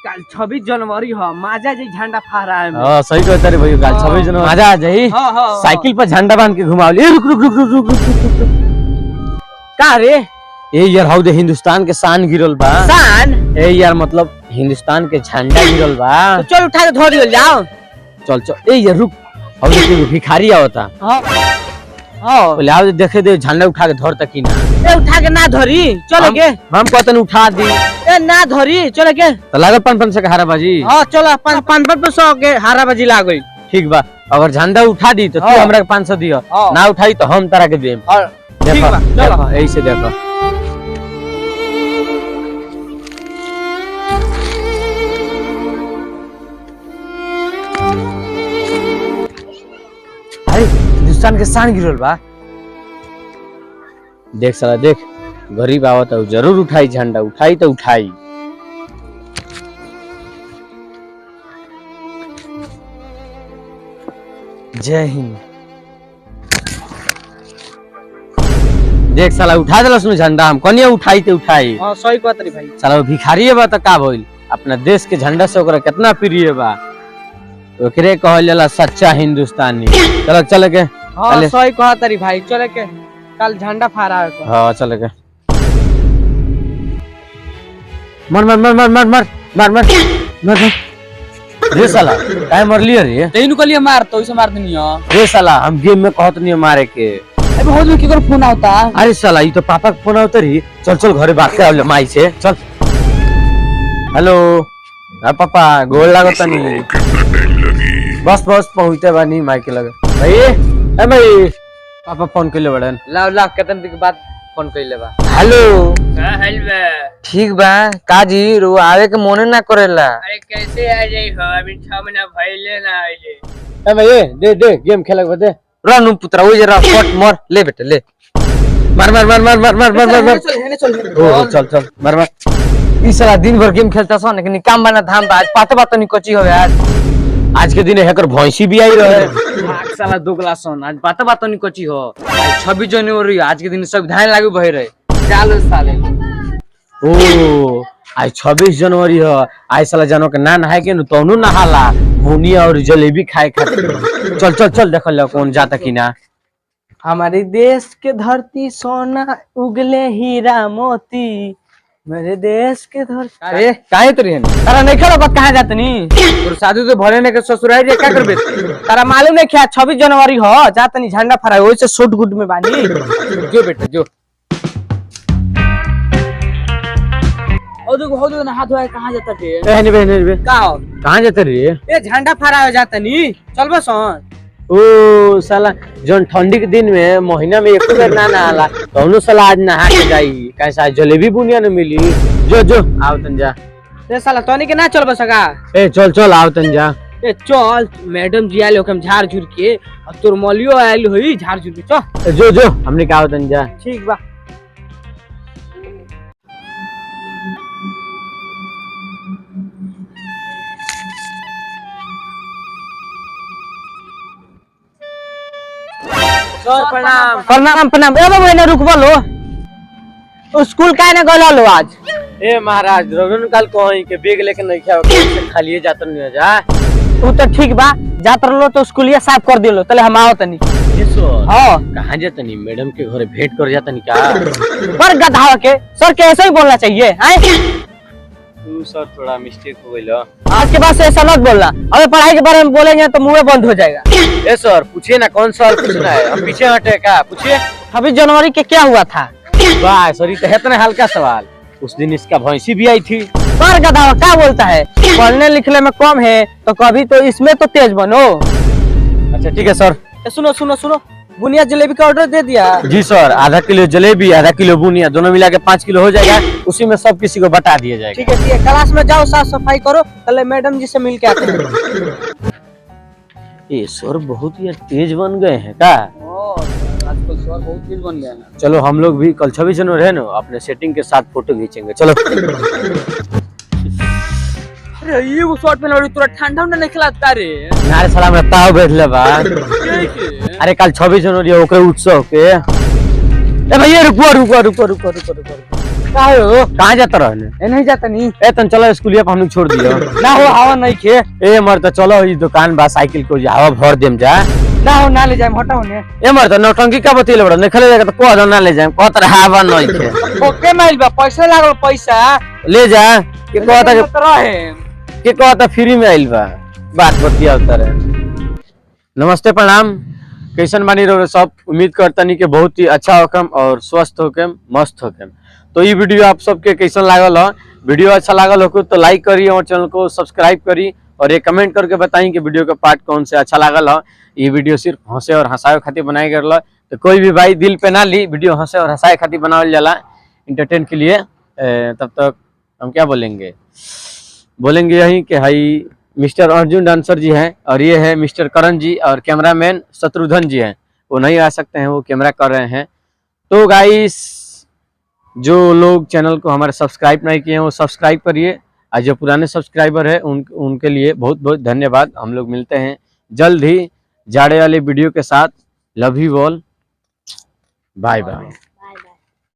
कल 26 जनवरी हो माजा जी झंडा फहरा है। हां सही कहता रे भाई, कल 26 जनवरी माजा आ जाई। साइकिल पर झंडा बांध के घुमावली। ए रुक रुक रुक रुक रुक रुक का रे? ए यार हाउ दे हिंदुस्तान के शान गिरल बा। शान? ए यार मतलब हिंदुस्तान के झंडा गिरल बा। तो चल उठा के धो दियो जाओ। चल चल। ए यार रुक, हाउ दे भिखारी आवता। हां हां बोले आओ देखे दे झंडा उठा के धर तक की ना। ए उठा के ना धरी चल के। हम कहतन उठा दी। ए ना धरी चल के। तो लागल 500 के हारा बाजी। हां चल 500 के हारा बाजी लाग गई। ठीक बा, अगर झंडा उठा दी तो तू हमरा के 500 दियो, ना उठाई तो हम तारा के देम। ठीक बा चलो ऐसे देखो। अरे हिंदुस्तान के शान गिरल बा। देख साला देख, गरीब आवत है जरूर उठाई झंडा, उठाई तो उठाई। जय हिंद। देख साला उठा देलस न झंडा, हम कनिया उठाई ते उठाई। हां सही बात रे भाई। साला भिखारी बा त का भइल, अपना देश के झंडा से ओकरा कितना प्रिय बा, ओकरे कहल जाला सच्चा हिंदुस्तानी। चलो चल के। हां सही कहत रे भाई, चल के कल झंडा फहरा है। हां चल के। मर मर मर मर मर मर मर मर मर। रे साला काय मरलिए रे? तेनु कलिए मार तो इसे मार देनियो। रे साला हम गेम में कहत नहीं मारे के। अबे होद में केकर फोन आवता? अरे साला ई तो पापा के फोन आवत रही। चल चल घरे बात कर माई से चल। हेलो हां पापा गोल लागत नहीं। बस बस पहुंचते बानी माई के लगे। भाई ए भाई पापा फोन कइले बड़न। लाव लाव केतन दिन के बाद फोन कइले बा। हेलो का हाल बा? ठीक बा काजी रो आवे के मोने ना करेला। अरे कैसे आ जाई हो, अभी 6 महीना भइले ना आइले। ए भाई दे दे गेम खेले के बदे। रनु पुत्रा ओइ जरा फट मर ले बेटा ले। मार मार मार मार मार मार मार मार मार। ओ चल चल मार मार। ई साला दिन भर गेम खेलता सन, लेकिन काम बना धाम बा। आज पाते बात नहीं कोची होवे आज के दिन हैकर भैंसी भी आई रहे। भाग साला दोगला सन, आज बात नहीं कोची हो। 26 जनवरी आज के दिन संविधान लागू भई रहे। चालो साले। ओ आज 26 जनवरी हो। आज साला जानो के ना नहाए के न तोनु नहाला, भुनिया और जलेबी खाए खातिर। चल चल चल देखल जा कौन जाता कि ना। हमारे देश के धरती सोना उगले हीरा मोती, मेरे देश के धरती। अरे काहे तो रहन तारा नहीं खेलो बात कहां जातनी? और शादी तो भरे ने के ससुराल रे का करबे? तारा मालूम नहीं क्या 26 जनवरी हो जातनी झंडा फहराए ओइसे शूट गुड में बानी। जो बेटा जो। ओ देखो ना हाथ धोए कहां जाता रे? बहन बहन बे का हो? कहां जाते रे? ए झंडा फहराए जातनी चलबो सन। ओ साला जोन ठंडी के दिन में महीना में एको बेर ना नहाला, तौनो साला आज नहा के जाई। कैसा जलेबी बुनिया न मिली। जो जो आओ तन जा। ए साला तोनी के ना चलबो सका। ए चल चल आओ तन जा। ए चल मैडम जी आइल ओकम झाड़ झुर के, और तोर मलियो आइल होई झाड़ झुर के। चल जो जो हमने का आओ तन जा। ठीक बा। प्रणाम प्रणाम प्रणाम। ए बाबू एने रुकबो लो, स्कूल काहे ना गलो लो आज? ए महाराज रगन काल कहीं के बैग लेके नहीं खाओ खालिए जातन नहीं जा। तू तो ठीक बा जात रलो तो स्कूलिया साफ कर दिलो तले हम आओ तनी। ये सो हां कहां जातनी? मैडम के घरे भेंट कर जातनी का? पर गधा के सर के ऐसे ही बोलना चाहिए हैं? तू सर थोड़ा मिस्टेक हो गइल। आज के बाद से ऐसा मत बोलना, अबे पढ़ाई के बारे में बोलेंगे तो मुंह बंद हो जाएगा। ए सर पूछिए ना कौन सवाल पूछना है, हम पीछे हटे का पूछिए। 26 जनवरी के क्या हुआ था? वाह सॉरी तो इतना हल्का सवाल। उस दिन इसका भैंसी भी आई थी। पर गधा क्या बोलता है, पढ़ने लिखने में कम है तो कभी तो इसमें तो तेज बनो। अच्छा ठीक है सर। सुनो सुनो सुनो, बुनिया जलेबी का ऑर्डर दे दिया। जी सर, आधा किलो जलेबी आधा किलो बुनिया दोनों मिला के 5 किलो हो जाएगा। उसी में सब किसी को बता दिया जाएगा। ठीक है क्लास में जाओ साफ सफाई करो, कल मैडम जी से मिल के आते हैं। ये सर बहुत ही तेज बन गए हैं का? आजकल सर बहुत तेज बन गए हैं। चलो हम लोग भी कल 26 जनवरी है ना अपने सेटिंग के साथ फोटो खींचेंगे। चलो। अरे ये वो शॉट में लड़ी तोरा ठंडा उन्हें नहीं खिलाता रे। नारे साला में ताव बैठले बा। अरे कल 26 जनवरी ओकरे उत्सव के। ए भैया रुको रुको रुको रुको रुको रुको। हो कहाँ जाता रहने ए नहीं जाता नहीं ए तन चलो स्कूलिया पर हम लोग छोड़ दियो ना हो हवा नहीं खे ए मर तो चलो इस दुकान बा साइकिल को हवा भर देम जा ना हो ना ले जाए हटाओ ने ए मर तो नौटंकी का बतिले बड़ा निकले जाएगा तो को ना ले जाए कहत रहा हवा नहीं थे ओके माइल बा पैसा लागल पैसा ले जा के कहता रहे के कहता फ्री में आइल बा बात बतिया उतर नमस्ते प्रणाम कैसन बानी रहो सब उम्मीद करता नहीं कि बहुत ही अच्छा होकम और स्वस्थ होकम मस्त होकम तो ये वीडियो आप सबके कैसन लागल हो वीडियो अच्छा लागल हो तो लाइक करिए और चैनल को सब्सक्राइब करी और ये कमेंट करके बताई कि वीडियो का पार्ट कौन से अच्छा लागल हो ये वीडियो सिर्फ हंसे और हंसाए खातिर बनाई गया तो कोई भी भाई दिल पे ना ली वीडियो हंसे और हंसाए खातिर बनावल जाला इंटरटेन के लिए तब तक हम क्या बोलेंगे यही कि भाई मिस्टर अर्जुन डांसर जी हैं और ये है मिस्टर करण जी और कैमरामैन शत्रुघ्न जी हैं वो नहीं आ सकते हैं वो कैमरा कर रहे हैं तो गाइस जो लोग चैनल को हमारे सब्सक्राइब नहीं किए हैं वो सब्सक्राइब करिए और जो पुराने सब्सक्राइबर हैं उनके लिए बहुत बहुत धन्यवाद हम लोग मिलते हैं जल्द ही जाड़े वाले वीडियो के साथ love you all bye by.